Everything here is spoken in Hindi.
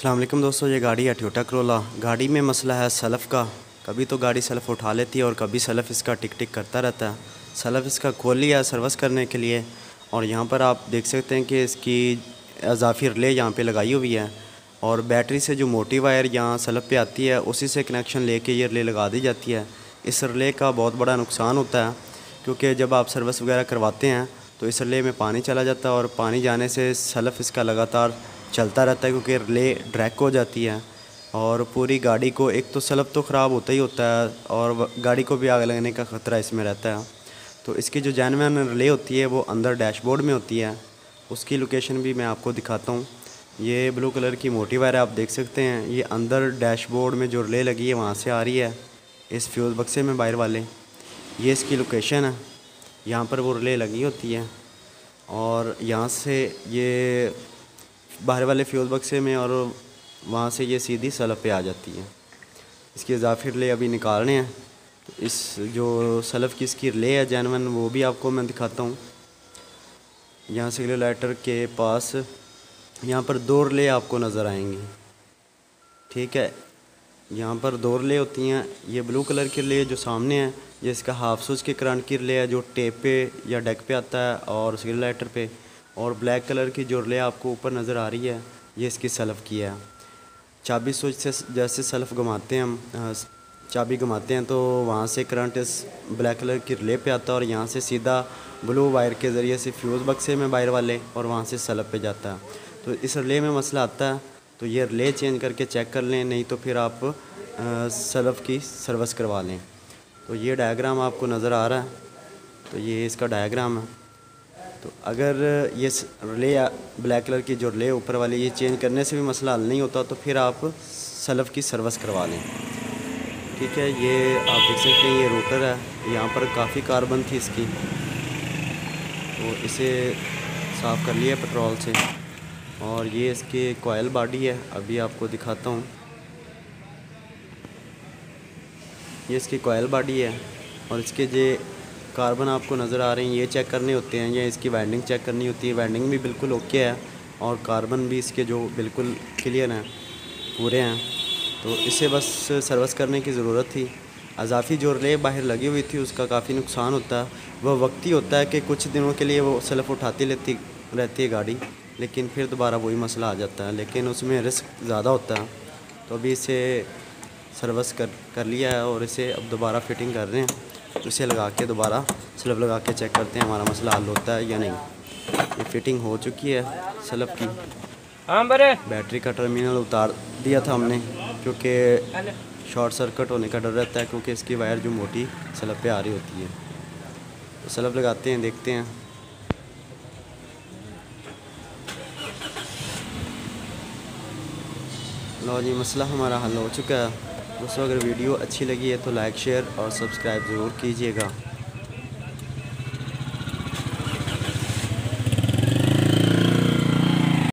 अस्सलाम वालेकुम दोस्तों, ये गाड़ी है टोयोटा करोला। गाड़ी में मसला है सलफ़ का। कभी तो गाड़ी सलफ़ उठा लेती है और कभी सलफ़ इसका टिक टिक करता रहता है। सलफ़ इसका खोल लिया है सर्विस करने के लिए। और यहाँ पर आप देख सकते हैं कि इसकी इजाफ़ी रिले यहाँ पे लगाई हुई है और बैटरी से जो मोटी वायर यहाँ सलफ़ पे आती है उसी से कनेक्शन लेके ये रिले लगा दी जाती है। इस रिले का बहुत बड़ा नुकसान होता है क्योंकि जब आप सर्विस वगैरह करवाते हैं तो इस रिले में पानी चला जाता है और पानी जाने से सलफ़ इसका लगातार चलता रहता है क्योंकि रिले ड्रैग हो जाती है और पूरी गाड़ी को एक तो सलफ़ तो ख़राब होता ही होता है और गाड़ी को भी आग लगने का ख़तरा इसमें रहता है। तो इसकी जो जेन्युइन रिले होती है वो अंदर डैशबोर्ड में होती है। उसकी लोकेशन भी मैं आपको दिखाता हूँ। ये ब्लू कलर की मोटी वायर आप देख सकते हैं, ये अंदर डैशबोर्ड में जो रिले लगी है वहाँ से आ रही है इस फ्यूज़ बक्से में बाहर वाले। ये इसकी लोकेशन है, यहाँ पर वो रिले लगी होती है और यहाँ से ये बाहर वाले फ्यूज़ बक्से में और वहाँ से ये सीधी सलफ़ पे आ जाती है। इसकी इजाफ़ी रिले अभी निकालने हैं। तो इस जो सलफ़ की इसकी रिले है जेन्युइन वो भी आपको मैं दिखाता हूँ। यहाँ से रेगुलेटर के पास यहाँ पर दो रिले आपको नज़र आएंगी, ठीक है। यहाँ पर दो रिले होती हैं। ये ब्लू कलर की रिले जो सामने है ये इसका हाफ स्विच के करंट की रिले है जो टेप पे या डेक पे आता है और रेगुलेटर पे। और ब्लैक कलर की जो रिले आपको ऊपर नज़र आ रही है ये इसकी सलफ़ की है। चाबी स्विच से जैसे सलफ़ घुमाते हैं हम, चाबी घुमाते हैं तो वहाँ से करंट इस ब्लैक कलर की रिले पे आता है और यहाँ से सीधा ब्लू वायर के ज़रिए से फ्यूज़ बक्से में वायर वाले और वहाँ से सलफ़ पे जाता है। तो इस रिले में मसला आता है तो ये रिले चेंज करके चेक कर लें, नहीं तो फिर आप सलफ़ की सर्विस करवा लें। तो ये डायग्राम आपको नज़र आ रहा है, तो ये इसका डायग्राम है। तो अगर ये रिले ब्लैक कलर की जो रिले ऊपर वाली ये चेंज करने से भी मसला हल नहीं होता तो फिर आप सलफ़ की सर्विस करवा लें, ठीक है। ये आप देख सकते हैं ये रोटर है, यहाँ पर काफ़ी कार्बन थी इसकी, तो इसे साफ़ कर लिया पेट्रोल से। और ये इसकी कॉयल बॉडी है, अभी आपको दिखाता हूँ। ये इसकी कॉयल बॉडी है और इसके जो कार्बन आपको नज़र आ रहे हैं ये चेक करने होते हैं या इसकी वाइंडिंग चेक करनी होती है। वाइंडिंग भी बिल्कुल ओके है और कार्बन भी इसके जो बिल्कुल क्लियर हैं, पूरे हैं। तो इसे बस सर्विस करने की ज़रूरत थी। इजाफ़ी जो रिले बाहर लगी हुई थी उसका काफ़ी नुकसान होता है। वह वक्ती होता है कि कुछ दिनों के लिए वो सलफ़ उठाती लेती रहती है गाड़ी, लेकिन फिर दोबारा वही मसला आ जाता है, लेकिन उसमें रिस्क ज़्यादा होता है। तो अभी इसे सर्विस कर लिया है और इसे अब दोबारा फिटिंग कर रहे हैं। इसे लगा के दोबारा सलफ़ लगा के चेक करते हैं हमारा मसला हल होता है या नहीं। ये फिटिंग हो चुकी है सलफ़ की। बैटरी का टर्मिनल उतार दिया था हमने क्योंकि शॉर्ट सर्किट होने का डर रहता है, क्योंकि इसकी वायर जो मोटी सलफ़ पे आ रही होती है। तो सलफ़ लगाते हैं, देखते हैं। लो जी, मसला हमारा हल हो चुका है दोस्तों। अगर वीडियो अच्छी लगी है तो लाइक शेयर और सब्सक्राइब ज़रूर कीजिएगा।